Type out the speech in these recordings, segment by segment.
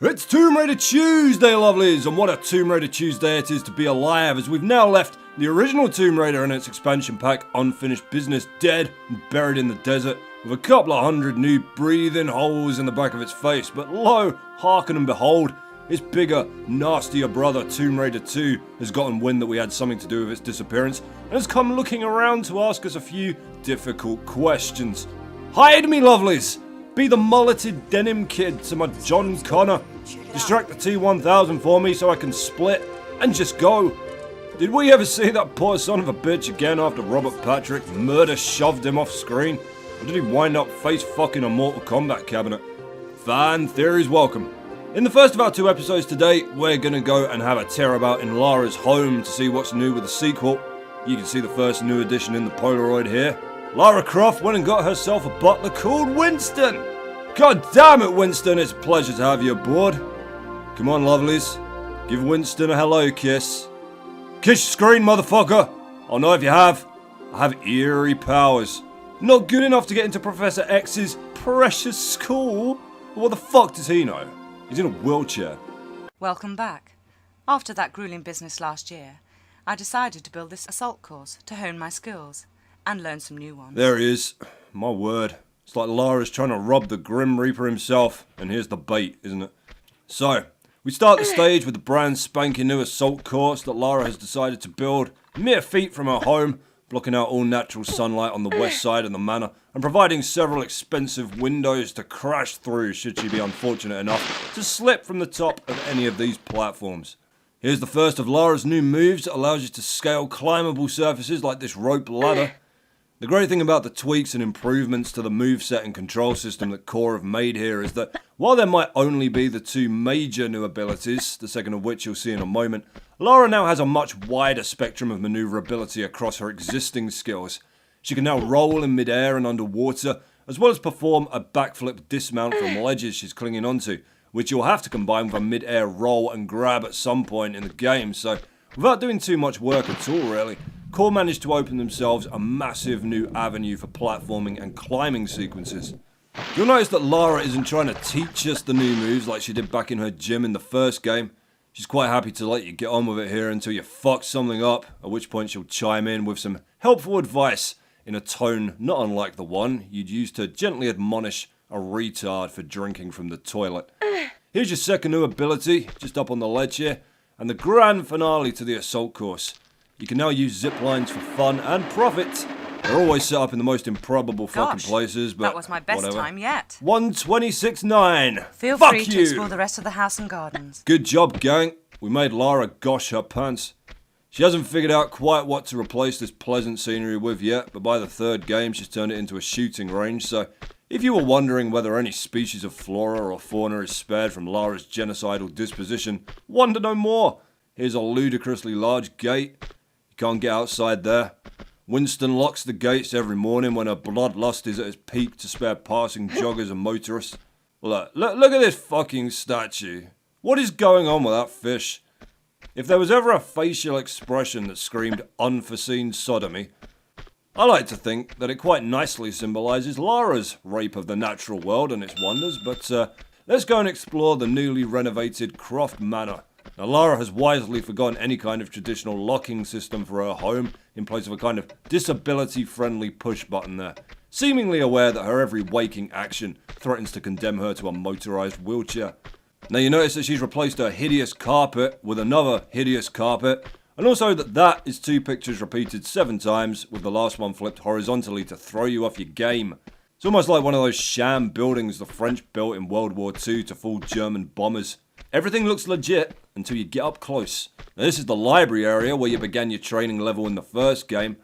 It's Tomb Raider Tuesday, lovelies, and what a Tomb Raider Tuesday it is to be alive, as we've now left the original Tomb Raider and its expansion pack Unfinished Business dead and buried in the desert, with a couple of hundred new breathing holes in the back of its face. But lo, hearken and behold, its bigger, nastier brother Tomb Raider 2 has gotten wind that we had something to do with its disappearance, and has come looking around to ask us a few difficult questions. Hide me, lovelies! Be the mulleted denim kid to my John Connor. Distract the T-1000 for me so I can split and just go. Did we ever see that poor son of a bitch again after Robert Patrick murder shoved him off screen? Or did he wind up face fucking a Mortal Kombat cabinet? Fan theories welcome. In the first of our two episodes today, we're gonna go and have a tear about in Lara's home to see what's new with the sequel. You can see the first new addition in the Polaroid here. Lara Croft went and got herself a butler called Winston. God damn it, Winston, it's a pleasure to have you aboard. Come on, lovelies. Give Winston a hello kiss. Kiss your screen, motherfucker. I'll know if you have. I have eerie powers. Not good enough to get into Professor X's precious school. What the fuck does he know? He's in a wheelchair. Welcome back. After that grueling business last year, I decided to build this assault course to hone my skills and learn some new ones. There he is. My word. It's like Lara's trying to rob the Grim Reaper himself, and here's the bait, isn't it? So, we start the stage with the brand spanking new assault course that Lara has decided to build mere feet from her home, blocking out all natural sunlight on the west side of the manor, and providing several expensive windows to crash through should she be unfortunate enough to slip from the top of any of these platforms. Here's the first of Lara's new moves that allows you to scale climbable surfaces like this rope ladder. The great thing about the tweaks and improvements to the moveset and control system that Core have made here is that while there might only be the two major new abilities, the second of which you'll see in a moment, Lara now has a much wider spectrum of maneuverability across her existing skills. She can now roll in midair and underwater, as well as perform a backflip dismount from ledges she's clinging onto, which you'll have to combine with a mid-air roll and grab at some point in the game. So, without doing too much work at all really, Core managed to open themselves a massive new avenue for platforming and climbing sequences. You'll notice that Lara isn't trying to teach us the new moves like she did back in her gym in the first game. She's quite happy to let you get on with it here until you fuck something up, at which point she'll chime in with some helpful advice in a tone not unlike the one you'd use to gently admonish a retard for drinking from the toilet. Here's your second new ability, just up on the ledge here, and the grand finale to the assault course. You can now use zip lines for fun and profit. They're always set up in the most improbable fucking places, but that was my best whatever. time yet. 1:26.9. Feel Fuck free you. to explore the rest of the house and gardens. Good job, gang. We made Lara gosh her pants. She hasn't figured out quite what to replace this pleasant scenery with yet, but by the third game she's turned it into a shooting range, so if you were wondering whether any species of flora or fauna is spared from Lara's genocidal disposition, wonder no more. Here's a ludicrously large gate. You can't get outside there. Winston locks the gates every morning when her bloodlust is at its peak to spare passing joggers and motorists. Look at this fucking statue. What is going on with that fish? If there was ever a facial expression that screamed unforeseen sodomy, I like to think that it quite nicely symbolises Lara's rape of the natural world and its wonders, but let's go and explore the newly renovated Croft Manor. Now, Lara has wisely forgotten any kind of traditional locking system for her home in place of a kind of disability-friendly push button there, seemingly aware that her every waking action threatens to condemn her to a motorised wheelchair. Now, you notice that she's replaced her hideous carpet with another hideous carpet, and also that is two pictures repeated 7 times, with the last one flipped horizontally to throw you off your game. It's almost like one of those sham buildings the French built in World War II to fool German bombers. Everything looks legit until you get up close. Now, this is the library area where you began your training level in the first game.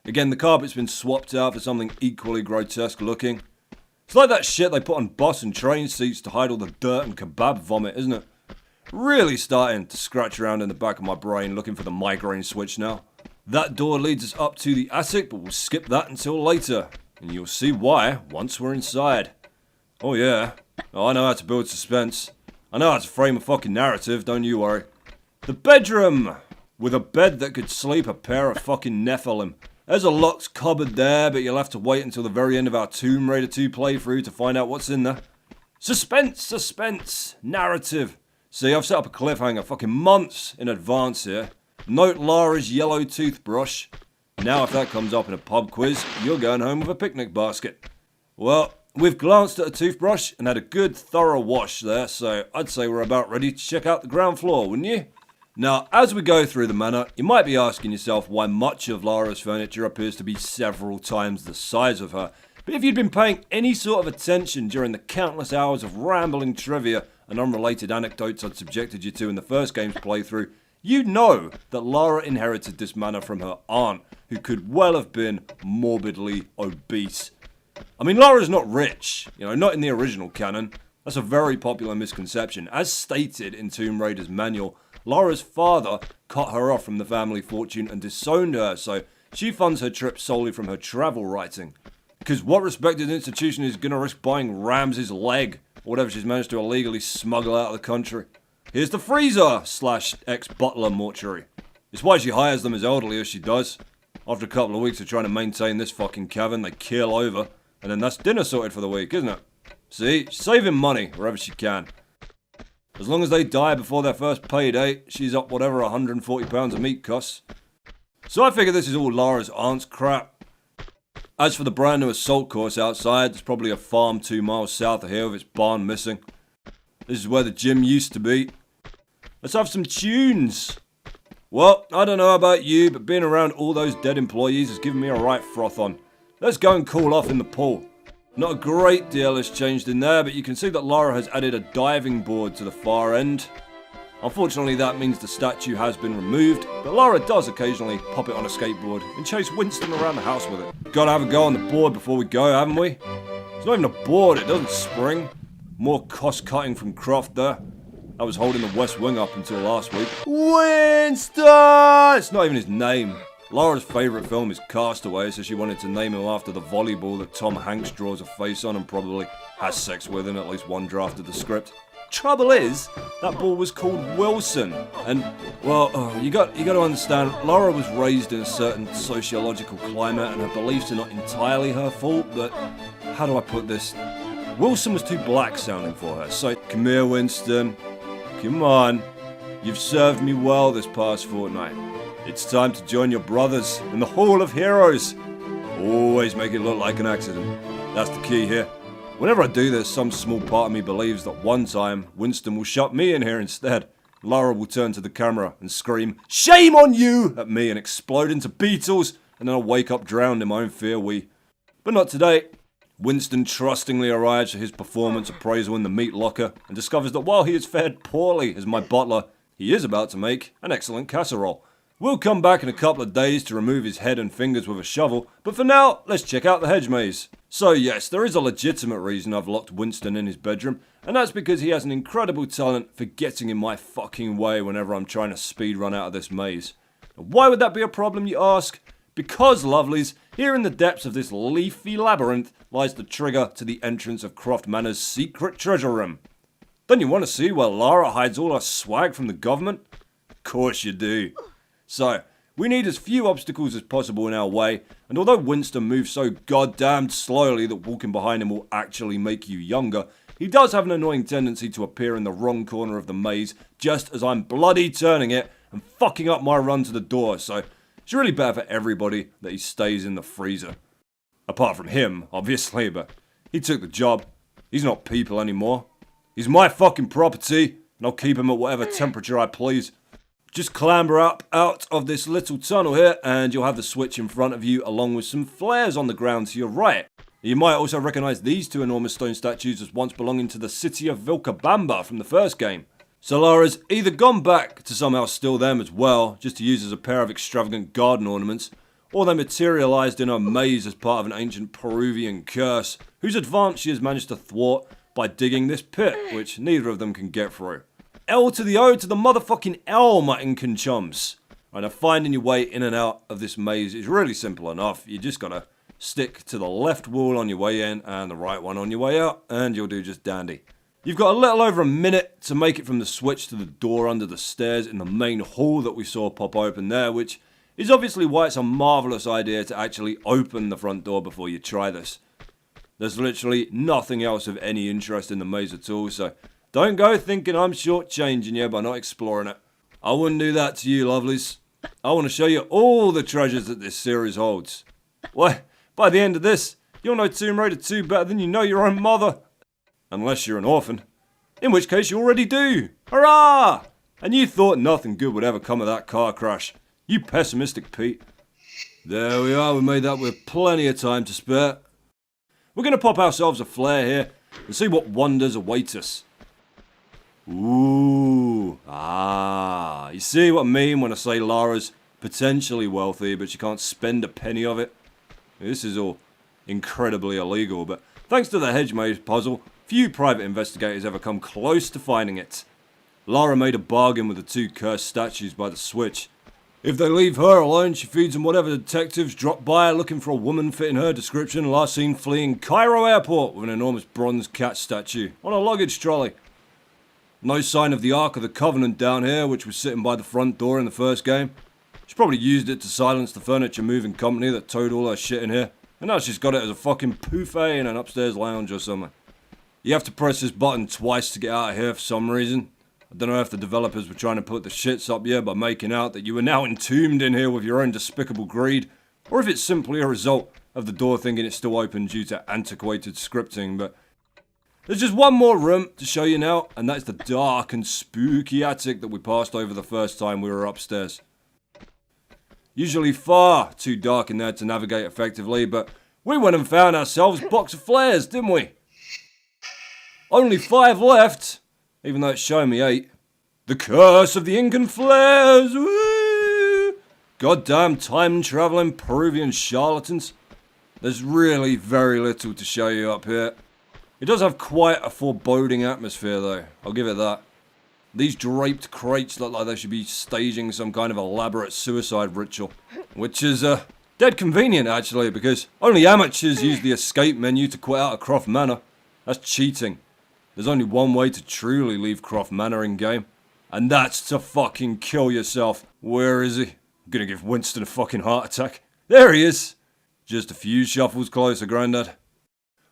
Again, the carpet's been swapped out for something equally grotesque looking. It's like that shit they put on bus and train seats to hide all the dirt and kebab vomit, isn't it? Really starting to scratch around in the back of my brain looking for the migraine switch now. That door leads us up to the attic, but we'll skip that until later. And you'll see why once we're inside. Oh yeah, I know how to build suspense. I know how to frame a fucking narrative, don't you worry. The bedroom! With a bed that could sleep a pair of fucking Nephilim. There's a locked cupboard there, but you'll have to wait until the very end of our Tomb Raider 2 playthrough to find out what's in there. Suspense, suspense, narrative. See, I've set up a cliffhanger fucking months in advance here. Note Lara's yellow toothbrush. Now if that comes up in a pub quiz, you're going home with a picnic basket. Well, we've glanced at a toothbrush and had a good thorough wash there, so I'd say we're about ready to check out the ground floor, wouldn't you? Now, as we go through the manor, you might be asking yourself why much of Lara's furniture appears to be several times the size of her. But if you'd been paying any sort of attention during the countless hours of rambling trivia and unrelated anecdotes I'd subjected you to in the first game's playthrough, you'd know that Lara inherited this manor from her aunt, who could well have been morbidly obese. I mean, Lara's not rich, not in the original canon. That's a very popular misconception. As stated in Tomb Raider's manual, Lara's father cut her off from the family fortune and disowned her, so she funds her trip solely from her travel writing. Because what respected institution is going to risk buying Rams's leg, or whatever she's managed to illegally smuggle out of the country? Here's the freezer / ex-butler mortuary. It's why she hires them as elderly as she does. After a couple of weeks of trying to maintain this fucking cabin, they keel over, and then that's dinner sorted for the week, isn't it? See, she's saving money wherever she can. As long as they die before their first payday, she's up whatever £140 of meat costs. So I figure this is all Lara's aunt's crap. As for the brand new assault course outside, there's probably a farm 2 miles south of here with its barn missing. This is where the gym used to be. Let's have some tunes. Well, I don't know about you, but being around all those dead employees has given me a right froth on. Let's go and cool off in the pool. Not a great deal has changed in there, but you can see that Lara has added a diving board to the far end. Unfortunately, that means the statue has been removed, but Lara does occasionally pop it on a skateboard and chase Winston around the house with it. Gotta have a go on the board before we go, haven't we? It's not even a board, it doesn't spring. More cost-cutting from Croft there. I was holding the West Wing up until last week. Winston! It's not even his name. Lara's favourite film is Castaway, so she wanted to name him after the volleyball that Tom Hanks draws a face on and probably has sex with in at least one draft of the script. Trouble is, that ball was called Wilson, and, well, you got to understand, Lara was raised in a certain sociological climate and her beliefs are not entirely her fault, but how do I put this? Wilson was too black sounding for her, so come here, Winston. Come on. You've served me well this past fortnight. It's time to join your brothers in the Hall of Heroes. Always make it look like an accident. That's the key here. Whenever I do this, some small part of me believes that one time, Winston will shut me in here instead. Lara will turn to the camera and scream, "Shame on you!" at me and explode into beetles, and then I'll wake up drowned in my own fear wee. But not today. Winston trustingly arrives for his performance appraisal in the meat locker and discovers that while he has fared poorly as my butler, he is about to make an excellent casserole. We'll come back in a couple of days to remove his head and fingers with a shovel, but for now, let's check out the hedge maze. So yes, there is a legitimate reason I've locked Winston in his bedroom, and that's because he has an incredible talent for getting in my fucking way whenever I'm trying to speed run out of this maze. Why would that be a problem, you ask? Because, lovelies, here in the depths of this leafy labyrinth lies the trigger to the entrance of Croft Manor's secret treasure room. Don't you want to see where Lara hides all her swag from the government? Of course you do. So, we need as few obstacles as possible in our way, and although Winston moves so goddamn slowly that walking behind him will actually make you younger, he does have an annoying tendency to appear in the wrong corner of the maze just as I'm bloody turning it and fucking up my run to the door, so it's really better for everybody that he stays in the freezer. Apart from him, obviously, but he took the job. He's not people anymore. He's my fucking property, and I'll keep him at whatever temperature I please. Just clamber up out of this little tunnel here and you'll have the switch in front of you along with some flares on the ground to your right. You might also recognise these two enormous stone statues as once belonging to the city of Vilcabamba from the first game. So Lara's either gone back to somehow steal them as well, just to use as a pair of extravagant garden ornaments, or they materialised in her maze as part of an ancient Peruvian curse, whose advance she has managed to thwart by digging this pit, which neither of them can get through. L to the O to the motherfucking L, my Incan chums. Right, now finding your way in and out of this maze is really simple enough. You just gotta stick to the left wall on your way in and the right one on your way out, and you'll do just dandy. You've got a little over a minute to make it from the switch to the door under the stairs in the main hall that we saw pop open there, which is obviously why it's a marvellous idea to actually open the front door before you try this. There's literally nothing else of any interest in the maze at all, so don't go thinking I'm shortchanging you by not exploring it. I wouldn't do that to you, lovelies. I want to show you all the treasures that this series holds. Why, by the end of this, you'll know Tomb Raider 2 better than you know your own mother. Unless you're an orphan. In which case you already do. Hurrah! And you thought nothing good would ever come of that car crash. You pessimistic Pete. There we are, we made that with plenty of time to spare. We're going to pop ourselves a flare here and see what wonders await us. Ooh, you see what I mean when I say Lara's potentially wealthy, but she can't spend a penny of it? This is all incredibly illegal, but thanks to the hedge maze puzzle, few private investigators ever come close to finding it. Lara made a bargain with the two cursed statues by the switch. If they leave her alone, she feeds them whatever detectives drop by looking for a woman fitting her description last seen fleeing Cairo airport with an enormous bronze cat statue on a luggage trolley. No sign of the Ark of the Covenant down here, which was sitting by the front door in the first game. She probably used it to silence the furniture moving company that towed all her shit in here, and now she's got it as a fucking buffet in an upstairs lounge or something. You have to press this button twice to get out of here for some reason. I don't know if the developers were trying to put the shits up here by making out that you were now entombed in here with your own despicable greed, or if it's simply a result of the door thinking it's still open due to antiquated scripting, but there's just one more room to show you now, and that's the dark and spooky attic that we passed over the first time we were upstairs. Usually far too dark in there to navigate effectively, but we went and found ourselves a box of flares, didn't we? Only 5 left, even though it's showing me 8. The curse of the Incan flares, woo! Goddamn time-traveling Peruvian charlatans. There's really very little to show you up here. It does have quite a foreboding atmosphere though, I'll give it that. These draped crates look like they should be staging some kind of elaborate suicide ritual. Which is dead convenient actually, because only amateurs use the escape menu to quit out of Croft Manor. That's cheating. There's only one way to truly leave Croft Manor in game, and that's to fucking kill yourself. Where is he? I'm gonna give Winston a fucking heart attack. There he is! Just a few shuffles closer, Grandad.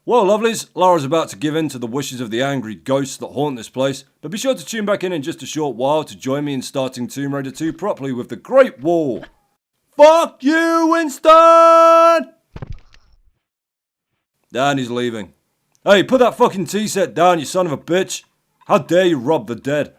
Well, lovelies, Lara's about to give in to the wishes of the angry ghosts that haunt this place, but be sure to tune back in just a short while to join me in starting Tomb Raider 2 properly with the Great Wall. Fuck you, Winston! Dan is leaving. Hey, put that fucking tea set down, you son of a bitch. How dare you rob the dead?